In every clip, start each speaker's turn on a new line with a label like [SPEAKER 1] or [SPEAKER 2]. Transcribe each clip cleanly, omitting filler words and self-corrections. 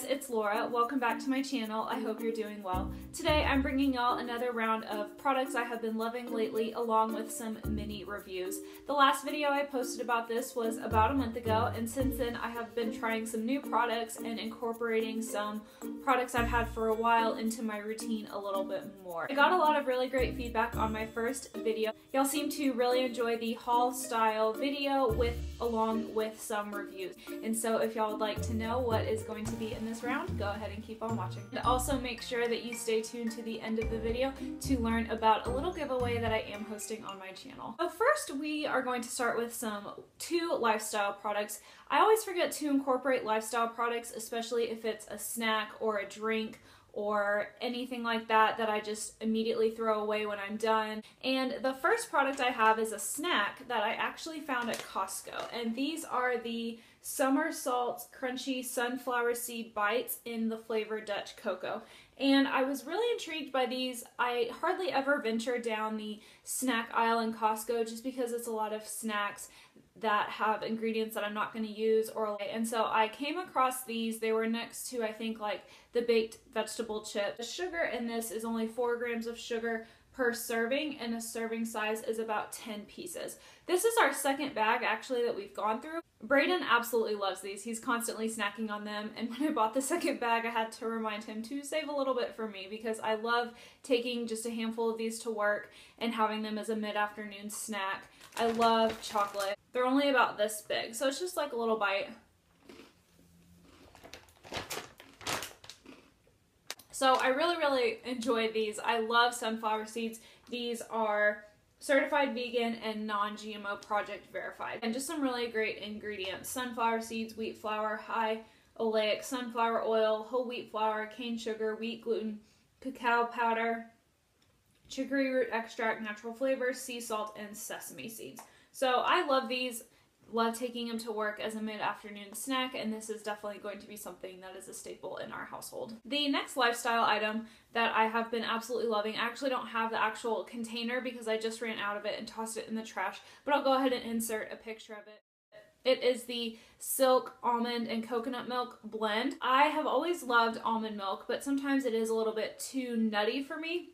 [SPEAKER 1] guys, it's Laura. Welcome back to my channel. I hope you're doing well. Today I'm bringing y'all another round of products I have been loving lately, along with some mini reviews. The last video I posted about this was about a month ago, and since then I have been trying some new products and incorporating some products I've had for a while into my routine a little bit more. I got a lot of really great feedback on my first video. Y'all seem to really enjoy the haul style video along with some reviews. And so if y'all would like to know what is going to be in this round, go ahead and keep on watching. And also make sure that you stay tuned to the end of the video to learn about a little giveaway that I am hosting on my channel. So first we are going to start with two lifestyle products. I always forget to incorporate lifestyle products, especially if it's a snack or a drink or anything like that that I just immediately throw away when I'm done. And the first product I have is a snack that I actually found at Costco, and these are the Summersaults Crunchy Sunflower Seed Bites in the flavor Dutch Cocoa. And I was really intrigued by these. I hardly ever venture down the snack aisle in Costco just because it's a lot of snacks that have ingredients that I'm not going to use, and so I came across these. They were next to, I think, like the baked vegetable chip. The sugar in this is only 4 grams of sugar per serving, and a serving size is about 10 pieces. This is our second bag actually that we've gone through. Braden absolutely loves these. He's constantly snacking on them, and when I bought the second bag I had to remind him to save a little bit for me because I love taking just a handful of these to work and having them as a mid-afternoon snack. I love chocolate. They're only about this big, so it's just like a little bite. So I really enjoy these. I love sunflower seeds. These are certified vegan and non-GMO project verified. And just some really great ingredients. Sunflower seeds, wheat flour, high oleic sunflower oil, whole wheat flour, cane sugar, wheat gluten, cacao powder, chicory root extract, natural flavors, sea salt, and sesame seeds. So I love these. Love taking them to work as a mid-afternoon snack, and this is definitely going to be something that is a staple in our household. The next lifestyle item that I have been absolutely loving, I actually don't have the actual container because I just ran out of it and tossed it in the trash, but I'll go ahead and insert a picture of it. It is the Silk Almond and Coconut Milk blend. I have always loved almond milk, but sometimes it is a little bit too nutty for me,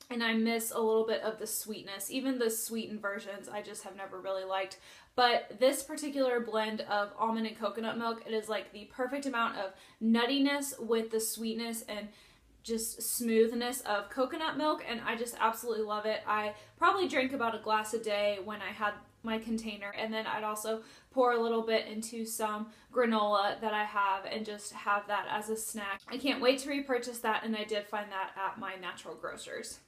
[SPEAKER 1] and I miss a little bit of the sweetness. Even the sweetened versions I just have never really liked. But this particular blend of almond and coconut milk, it is like the perfect amount of nuttiness with the sweetness and just smoothness of coconut milk, and I just absolutely love it. I probably drink about a glass a day when I had my container, and then I'd also pour a little bit into some granola that I have and just have that as a snack. I can't wait to repurchase that, and I did find that at my natural grocers.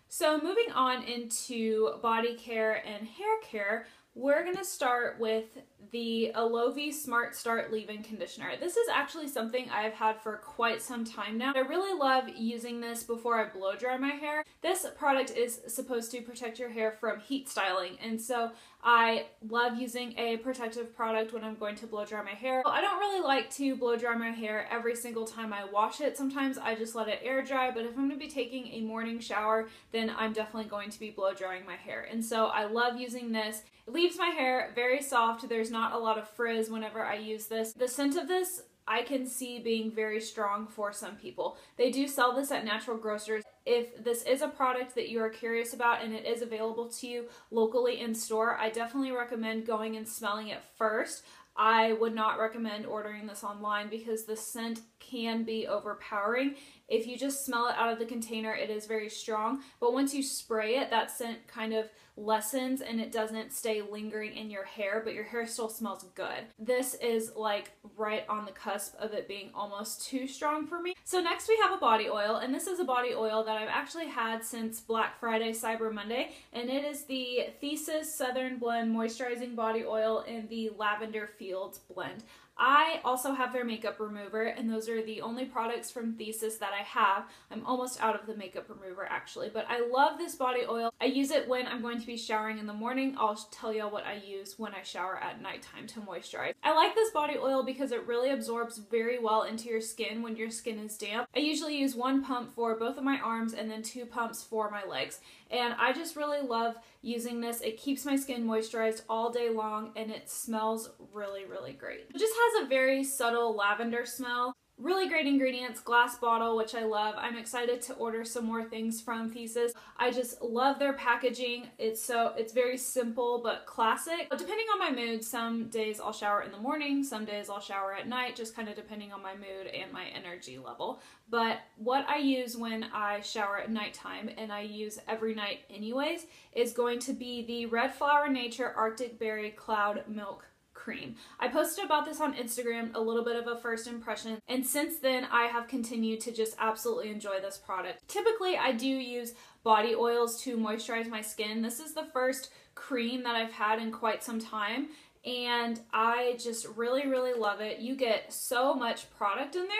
[SPEAKER 1] So moving on into body care and hair care, we're going to start with the Aloe Smartstart leave-in conditioner. This is actually something I've had for quite some time now. I really love using this before I blow dry my hair. This product is supposed to protect your hair from heat styling, and so I love using a protective product when I'm going to blow dry my hair. I don't really like to blow dry my hair every single time I wash it. Sometimes I just let it air dry, but if I'm going to be taking a morning shower, then I'm definitely going to be blow drying my hair. And so I love using this. It leaves my hair very soft. There's not a lot of frizz whenever I use this. The scent of this I can see being very strong for some people. They do sell this at natural grocers. If this is a product that you are curious about and it is available to you locally in store, I definitely recommend going and smelling it first. I would not recommend ordering this online because the scent can be overpowering. If you just smell it out of the container, it is very strong, but once you spray it, that scent kind of lessens and it doesn't stay lingering in your hair, but your hair still smells good. This is like right on the cusp of it being almost too strong for me. So next we have a body oil, and this is a body oil that I've actually had since Black Friday, Cyber Monday, and it is the Thesis Southern Blend Moisturizing Body Oil in the Lavender Fields blend. I also have their makeup remover, and those are the only products from Thesis that I have. I'm almost out of the makeup remover actually, but I love this body oil. I use it when I'm going to be showering in the morning. I'll tell y'all what I use when I shower at nighttime to moisturize. I like this body oil because it really absorbs very well into your skin when your skin is damp. I usually use 1 pump for both of my arms and then 2 pumps for my legs, and I just really love using this. It keeps my skin moisturized all day long, and it smells really great. It just has a very subtle lavender smell. Really great ingredients, glass bottle, which I love. I'm excited to order some more things from Thesis. I just love their packaging. It's very simple but classic. Depending on my mood, some days I'll shower in the morning, some days I'll shower at night, just kind of depending on my mood and my energy level. But what I use when I shower at nighttime, and I use every night anyways, is going to be the Red Flower Nature Arctic Berry Cloud Milk Cream. I posted about this on Instagram, a little bit of a first impression, and since then I have continued to just absolutely enjoy this product. Typically I do use body oils to moisturize my skin. This is the first cream that I've had in quite some time, and I just really, really love it. You get so much product in there.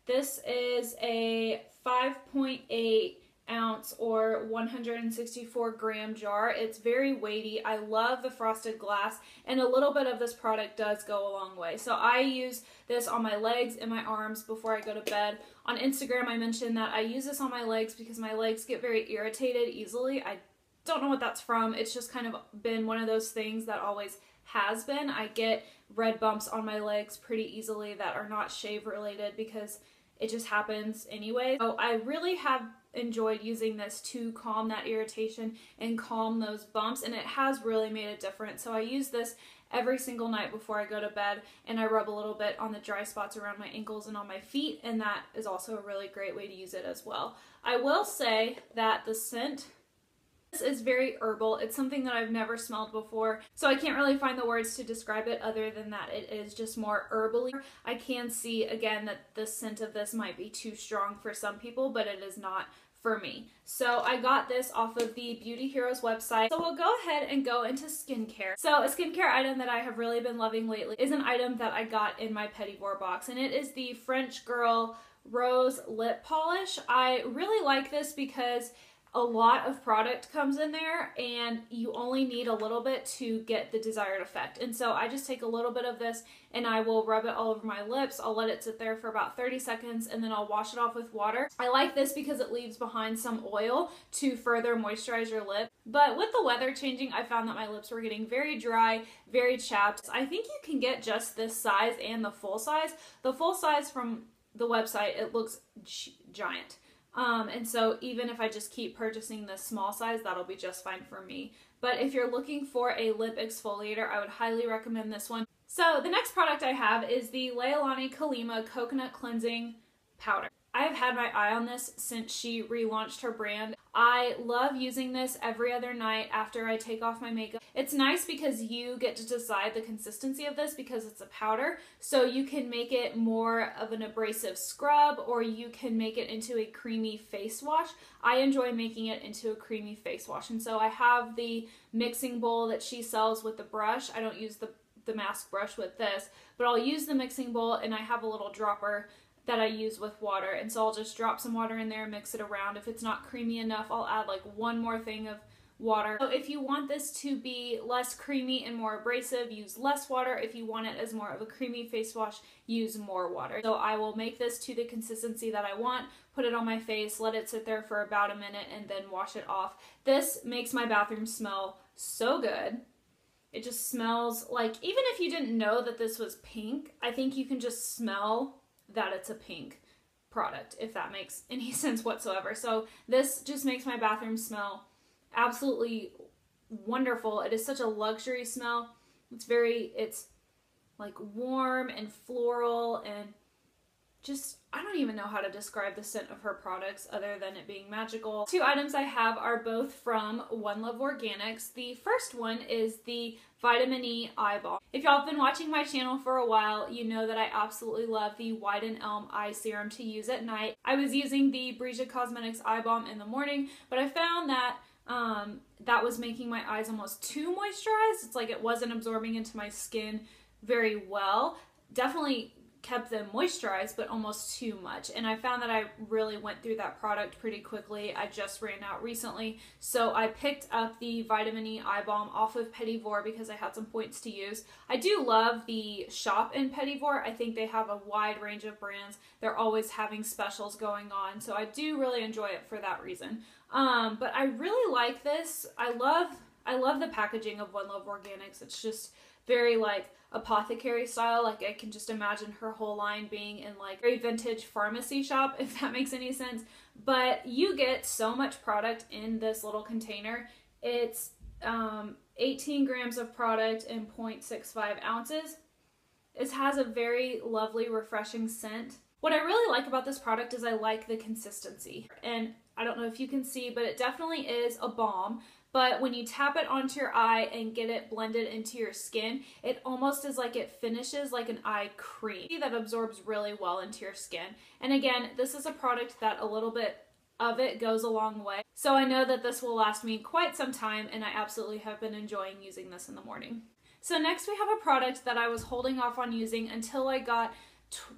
[SPEAKER 1] This is a 5.8 ounce or 164 gram jar. It's very weighty. I love the frosted glass, and a little bit of this product does go a long way. So I use this on my legs and my arms before I go to bed. On Instagram I mentioned that I use this on my legs because my legs get very irritated easily. I don't know what that's from. It's just kind of been one of those things that always has been. I get red bumps on my legs pretty easily that are not shave related because it just happens anyway. So I really have enjoyed using this to calm that irritation and calm those bumps, and it has really made a difference. So I use this every single night before I go to bed, and I rub a little bit on the dry spots around my ankles and on my feet, and that is also a really great way to use it as well. I will say that the scent, this is very herbal. It's something that I've never smelled before, so I can't really find the words to describe it other than that it is just more herbally. I can see again that the scent of this might be too strong for some people, but it is not for me. So I got this off of the Beauty Heroes website. So we'll go ahead and go into skincare. So a skincare item that I have really been loving lately is an item that I got in my Petit Vour box, and it is the French Girl Rose Lip Polish. I really like this because a lot of product comes in there and you only need a little bit to get the desired effect. And so I just take a little bit of this and I will rub it all over my lips. I'll let it sit there for about 30 seconds and then I'll wash it off with water. I like this because it leaves behind some oil to further moisturize your lip. But with the weather changing, I found that my lips were getting very dry, very chapped. I think you can get just this size and the full size. The full size from the website, it looks giant. And so even if I just keep purchasing the small size, that'll be just fine for me. But if you're looking for a lip exfoliator, I would highly recommend this one. So the next product I have is the Leilani Colima Coconut Cleansing Powder. I have had my eye on this since she relaunched her brand. I love using this every other night after I take off my makeup. It's nice because you get to decide the consistency of this because it's a powder, so you can make it more of an abrasive scrub or you can make it into a creamy face wash. I enjoy making it into a creamy face wash, and so I have the mixing bowl that she sells with the brush. I don't use the mask brush with this, but I'll use the mixing bowl, and I have a little dropper that I use with water, and so I'll just drop some water in there, mix it around. If it's not creamy enough, I'll add like one more thing of water. So if you want this to be less creamy and more abrasive, use less water. If you want it as more of a creamy face wash, use more water. So I will make this to the consistency that I want, put it on my face, let it sit there for about a minute, and then wash it off. This makes my bathroom smell so good. It just smells like, even if you didn't know that this was pink, I think you can just smell that it's a pink product, if that makes any sense whatsoever. So this just makes my bathroom smell absolutely wonderful. It is such a luxury smell. It's like warm and floral, and just, I don't even know how to describe the scent of her products other than it being magical. Two items I have are both from One Love Organics. The first one is the Vitamin E Eye Balm. If y'all have been watching my channel for a while, you know that I absolutely love the White and Elm Eye Serum to use at night. I was using the Brija Cosmetics Eye Balm in the morning, but I found that that was making my eyes almost too moisturized. It's like it wasn't absorbing into my skin very well. Definitely kept them moisturized, but almost too much. And I found that I really went through that product pretty quickly. I just ran out recently. So I picked up the Vitamin E Eye Balm off of Petit Vour because I had some points to use. I do love the shop in Petit Vour. I think they have a wide range of brands. They're always having specials going on. So I do really enjoy it for that reason. But I really like this. I love I love the packaging of One Love Organics. It's just very like apothecary style. Like I can just imagine her whole line being in like a very vintage pharmacy shop, if that makes any sense. But you get so much product in this little container. It's 18 grams of product in 0.65 ounces. It has a very lovely, refreshing scent. What I really like about this product is I like the consistency. And I don't know if you can see, but it definitely is a balm. But when you tap it onto your eye and get it blended into your skin, it almost is like it finishes like an eye cream that absorbs really well into your skin. And again, this is a product that a little bit of it goes a long way. So I know that this will last me quite some time, and I absolutely have been enjoying using this in the morning. So next we have a product that I was holding off on using until I got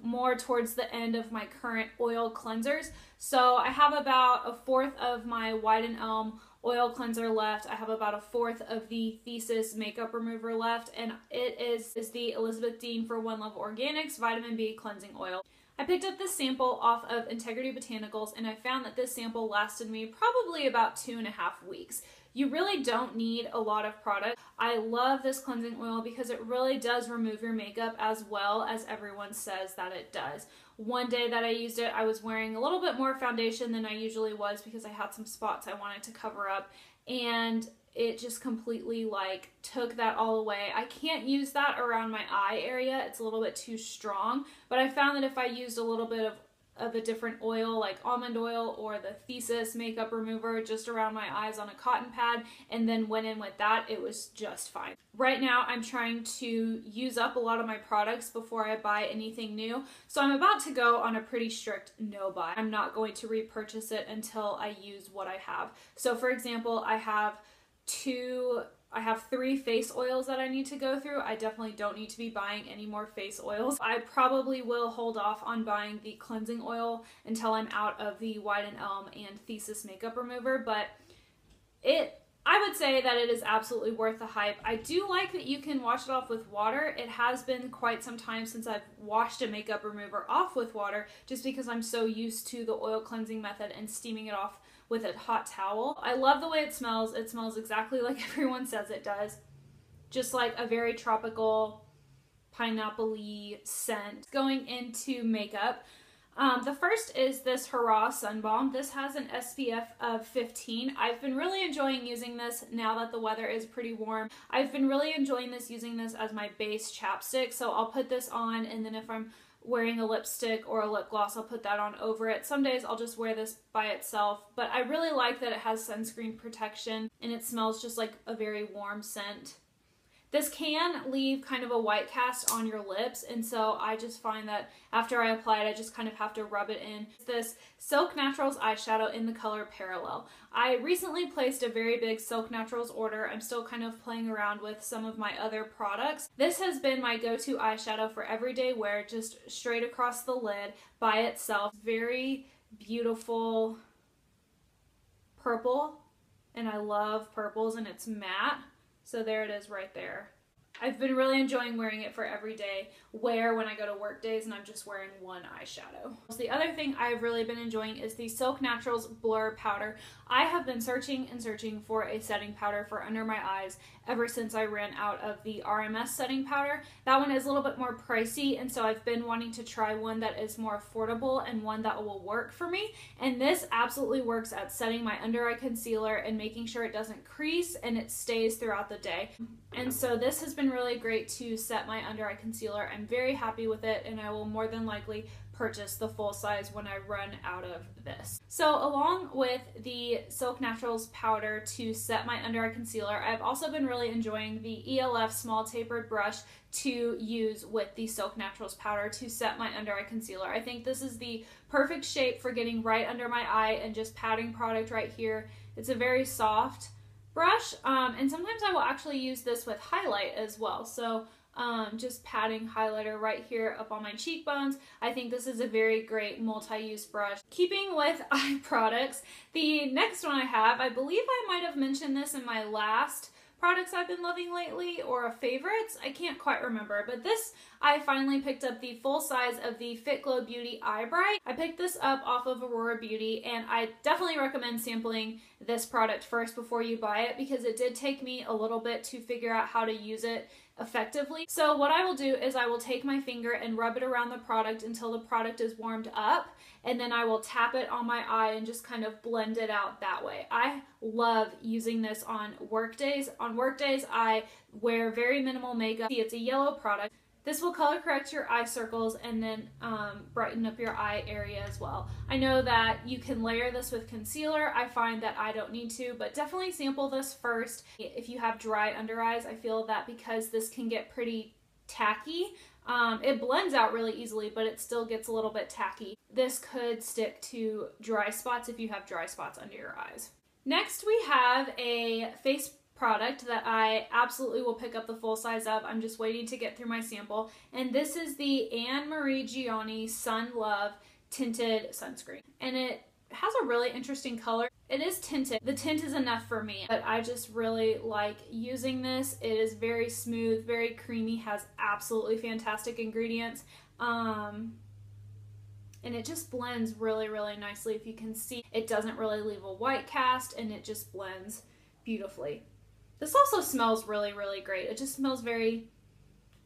[SPEAKER 1] more towards the end of my current oil cleansers. So I have about a fourth of my White and Elm oil cleanser left. I have about a fourth of the Thesis makeup remover left, and it is the Elizabeth Dean for One Love Organics Vitamin B Cleansing Oil. I picked up this sample off of Integrity Botanicals, and I found that this sample lasted me probably about 2.5 weeks. You really don't need a lot of product. I love this cleansing oil because it really does remove your makeup as well as everyone says that it does. One day that I used it, I was wearing a little bit more foundation than I usually was because I had some spots I wanted to cover up, and it just completely like took that all away. I can't use that around my eye area. It's a little bit too strong, but I found that if I used a little bit of a different oil like almond oil or the Thesis makeup remover just around my eyes on a cotton pad and then went in with that, it was just fine. Right now I'm trying to use up a lot of my products before I buy anything new, so I'm about to go on a pretty strict no buy. I'm not going to repurchase it until I use what I have. So for example, I have 3 face oils that I need to go through. I definitely don't need to be buying any more face oils. I probably will hold off on buying the cleansing oil until I'm out of the White and Elm and Thesis makeup remover, but I would say that it is absolutely worth the hype. I do like that you can wash it off with water. It has been quite some time since I've washed a makeup remover off with water just because I'm so used to the oil cleansing method and steaming it off with a hot towel. I love the way it smells. It smells exactly like everyone says it does. Just like a very tropical, pineapple-y scent. Going into makeup, the first is this Hurrah Sun Balm. This has an SPF of 15. I've been really enjoying using this now that the weather is pretty warm. I've been really enjoying using this as my base chapstick, so I'll put this on, and then if I'm wearing a lipstick or a lip gloss, I'll put that on over it. Some days I'll just wear this by itself, but I really like that it has sunscreen protection and it smells just like a very warm scent. This can leave kind of a white cast on your lips, and so I just find that after I apply it, I just kind of have to rub it in. This Silk Naturals eyeshadow in the color Parallel. I recently placed a very big Silk Naturals order. I'm still kind of playing around with some of my other products. This has been my go-to eyeshadow for everyday wear, just straight across the lid by itself. Very beautiful purple, and I love purples, and it's matte. So there it is right there. I've been really enjoying wearing it for everyday wear when I go to work days and I'm just wearing one eyeshadow. So the other thing I've really been enjoying is the Silk Naturals Blur Powder. I have been searching and searching for a setting powder for under my eyes ever since I ran out of the RMS setting powder. That one is a little bit more pricey, and so I've been wanting to try one that is more affordable and one that will work for me. And this absolutely works at setting my under eye concealer and making sure it doesn't crease and it stays throughout the day. And so this has been really great to set my under eye concealer. I'm very happy with it, and I will more than likely purchase the full size when I run out of this. So along with the Silk Naturals powder to set my under eye concealer, I've also been really enjoying the ELF small tapered brush to use with the Silk Naturals powder to set my under eye concealer. I think this is the perfect shape for getting right under my eye and just patting product right here. It's a very soft brush, and sometimes I will actually use this with highlight as well. So just patting highlighter right here up on my cheekbones. I think this is a very great multi-use brush. Keeping with eye products, the next one I have, I believe I might have mentioned this in my last products I've been loving lately or favorites. I can't quite remember, but this, I finally picked up the full size of the Fit Glow Beauty Eye Bright. I picked this up off of Aurora Beauty, and I definitely recommend sampling this product first before you buy it, because it did take me a little bit to figure out how to use it effectively. So what I will do is I will take my finger and rub it around the product until the product is warmed up, and then I will tap it on my eye and just kind of blend it out that way. I love using this on work days. On work days, I wear very minimal makeup. See, it's a yellow product. This will color correct your eye circles and then brighten up your eye area as well. I know that you can layer this with concealer. I find that I don't need to, but definitely sample this first. If you have dry under eyes, I feel that because this can get pretty tacky, it blends out really easily, but it still gets a little bit tacky. This could stick to dry spots if you have dry spots under your eyes. Next, we have a face product that I absolutely will pick up the full size of. I'm just waiting to get through my sample, and this is the AnnMarieGianni Sun Love Tinted Sunscreen, and it has a really interesting color. It is tinted. The tint is enough for me, but I just really like using this. It is very smooth, very creamy, has absolutely fantastic ingredients, and it just blends really, really nicely. If you can see, it doesn't really leave a white cast, and it just blends beautifully. This also smells really, really great. It just smells very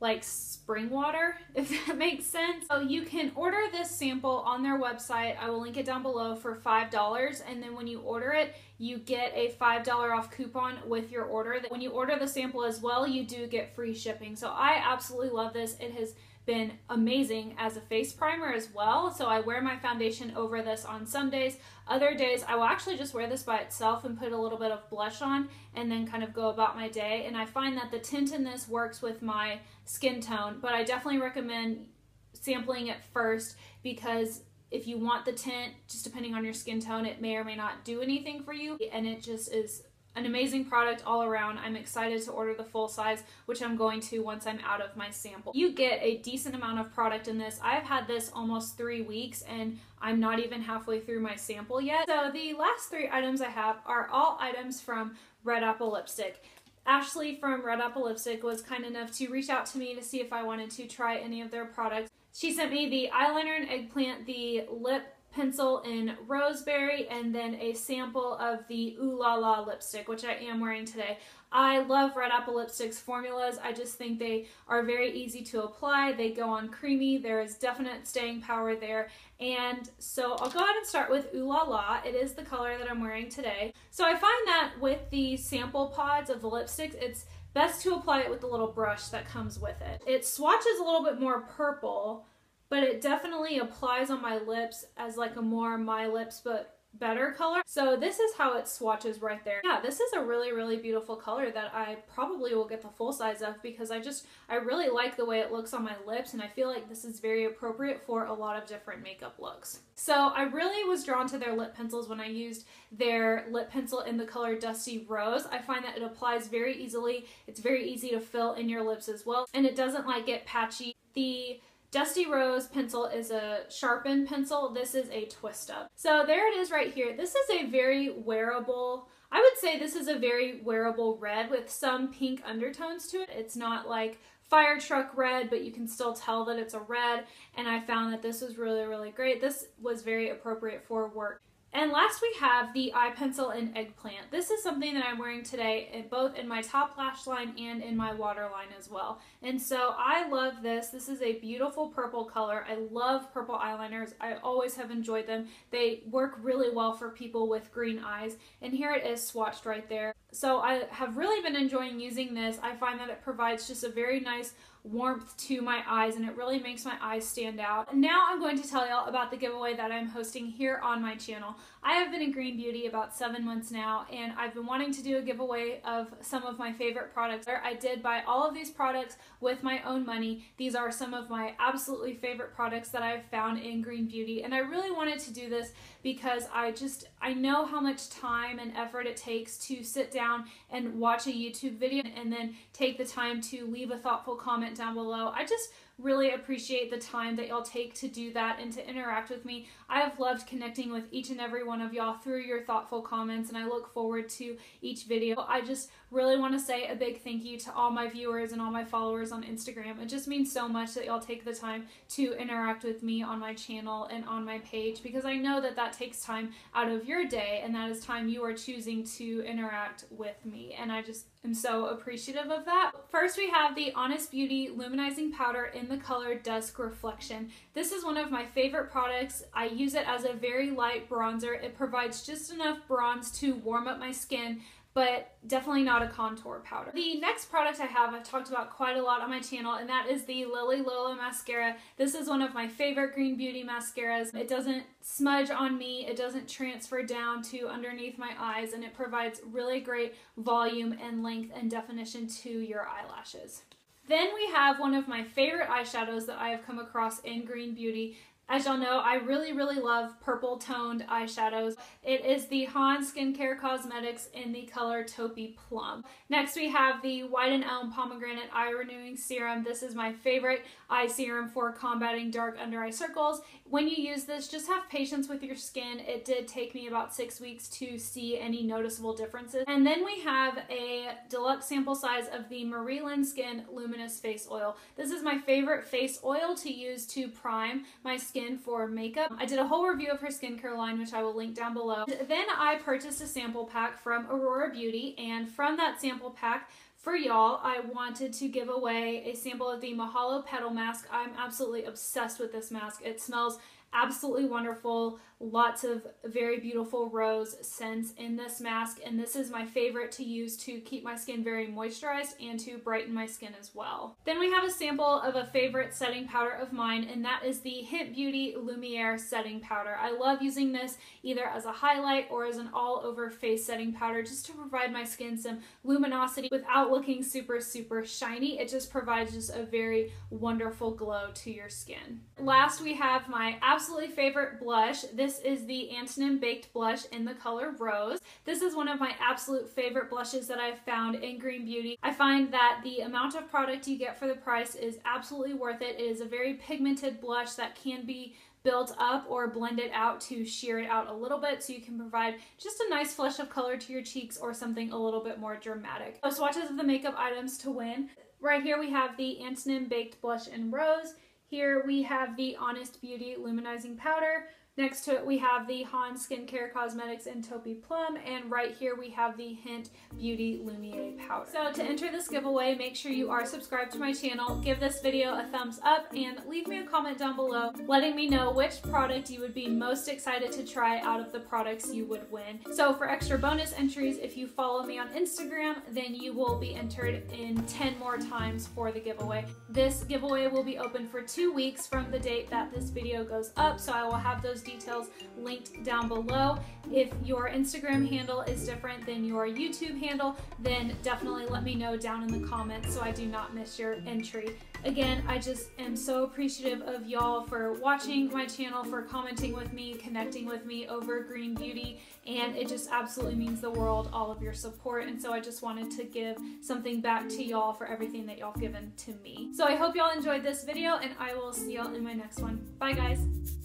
[SPEAKER 1] like spring water, if that makes sense. So you can order this sample on their website. I will link it down below for $5, and then when you order it, you get a $5 off coupon with your order. When you order the sample as well, you do get free shipping. So I absolutely love this. It has been amazing as a face primer as well. So I wear my foundation over this on some days. Other days I will actually just wear this by itself and put a little bit of blush on and then kind of go about my day. And I find that the tint in this works with my skin tone, but I definitely recommend sampling it first, because if you want the tint, just depending on your skin tone, it may or may not do anything for you. And it just is an amazing product all around. I'm excited to order the full size, which I'm going to once I'm out of my sample. You get a decent amount of product in this. I've had this almost 3 weeks, and I'm not even halfway through my sample yet. So the last 3 items I have are all items from Red Apple Lipstick. Ashley from Red Apple Lipstick was kind enough to reach out to me to see if I wanted to try any of their products. She sent me the eyeliner in Eggplant, the lip pencil in Roseberry, and then a sample of the Ooh La La lipstick, which I am wearing today. I love Red Apple Lipstick's formulas. I just think they are very easy to apply. They go on creamy. There is definite staying power there. And so I'll go ahead and start with Ooh La La. It is the color that I'm wearing today. So I find that with the sample pods of the lipsticks, it's best to apply it with the little brush that comes with it. It swatches a little bit more purple, but it definitely applies on my lips as like a more My Lips but better color. So this is how it swatches right there. Yeah, this is a really, really beautiful color that I probably will get the full size of, because I really like the way it looks on my lips, and I feel like this is very appropriate for a lot of different makeup looks. So I really was drawn to their lip pencils when I used their lip pencil in the color Dusty Rose. I find that it applies very easily. It's very easy to fill in your lips as well, and it doesn't like get patchy. The Dusty Rose pencil is a sharpened pencil. This is a twist up. So there it is right here. This is a very wearable, I would say this is a very wearable red with some pink undertones to it. It's not like fire truck red, but you can still tell that it's a red, and I found that this was really, really great. This was very appropriate for work. And last we have the eye pencil in Eggplant. This is something that I'm wearing today, both in my top lash line and in my waterline as well. And so I love this. This is a beautiful purple color. I love purple eyeliners. I always have enjoyed them. They work really well for people with green eyes. And here it is swatched right there. So I have really been enjoying using this. I find that it provides just a very nice warmth to my eyes, and it really makes my eyes stand out. Now I'm going to tell y'all about the giveaway that I'm hosting here on my channel. I have been in Green Beauty about 7 months now, and I've been wanting to do a giveaway of some of my favorite products. I did buy all of these products with my own money. These are some of my absolutely favorite products that I've found in Green Beauty, and I really wanted to do this because I know how much time and effort it takes to sit down and watch a YouTube video and then take the time to leave a thoughtful comment down below. I just really appreciate the time that y'all take to do that and to interact with me. I have loved connecting with each and every one of y'all through your thoughtful comments, and I look forward to each video. I just really want to say a big thank you to all my viewers and all my followers on Instagram. It just means so much that y'all take the time to interact with me on my channel and on my page, because I know that that takes time out of your day, and that is time you are choosing to interact with me, and I just am so appreciative of that. First, we have the Honest Beauty Luminizing Powder in the color Dusk Reflection. This is one of my favorite products. I use it as a very light bronzer. It provides just enough bronze to warm up my skin, but definitely not a contour powder. The next product I have, I've talked about quite a lot on my channel, and that is the Lola Mascara. This is one of my favorite Green Beauty mascaras. It doesn't smudge on me, it doesn't transfer down to underneath my eyes, and it provides really great volume and length and definition to your eyelashes. Then we have one of my favorite eyeshadows that I have come across in Green Beauty. As y'all know, I really love purple toned eyeshadows. It is the Han Skincare Cosmetics in the color Taupey Plum. Next we have the White and Elm Pomegranate Eye Renewing Serum. This is my favorite eye serum for combating dark under eye circles. When you use this, just have patience with your skin. It did take me about 6 weeks to see any noticeable differences. And then we have a deluxe sample size of the Marie Lynn Skin Luminous Face Oil. This is my favorite face oil to use to prime my skin for makeup. I did a whole review of her skincare line, which I will link down below. Then I purchased a sample pack from Aurora Beauty, and from that sample pack, for y'all, I wanted to give away a sample of the Mahalo Petal Mask. I'm absolutely obsessed with this mask. It smells absolutely wonderful. Lots of very beautiful rose scents in this mask, and this is my favorite to use to keep my skin very moisturized and to brighten my skin as well. Then we have a sample of a favorite setting powder of mine, and that is the Hint Beauty Lumiere Setting Powder. I love using this either as a highlight or as an all-over face setting powder, just to provide my skin some luminosity without looking super shiny. It just provides just a very wonderful glow to your skin. Last, we have my absolutely favorite blush. This is the Antonym Baked Blush in the color Rose. This is one of my absolute favorite blushes that I've found in Green Beauty. I find that the amount of product you get for the price is absolutely worth it. It is a very pigmented blush that can be built up or blended out to sheer it out a little bit, so you can provide just a nice flush of color to your cheeks or something a little bit more dramatic. So swatches of the makeup items to win. Right here we have the Antonym Baked Blush in Rose. Here we have the Honest Beauty Luminizing Powder. Next to it we have the Han Skincare Cosmetics in Taupey Plum, and right here we have the Hint Beauty Lumiere Powder. So to enter this giveaway, make sure you are subscribed to my channel, give this video a thumbs up, and leave me a comment down below letting me know which product you would be most excited to try out of the products you would win. So for extra bonus entries, if you follow me on Instagram, then you will be entered in 10 more times for the giveaway. This giveaway will be open for 2 weeks from the date that this video goes up, so I will have those details linked down below. If your Instagram handle is different than your YouTube handle, then definitely let me know down in the comments so I do not miss your entry. Again, I just am so appreciative of y'all for watching my channel, for commenting with me, connecting with me over Green Beauty, and it just absolutely means the world, all of your support, and so I just wanted to give something back to y'all for everything that y'all given to me. So I hope y'all enjoyed this video, and I will see y'all in my next one. Bye guys!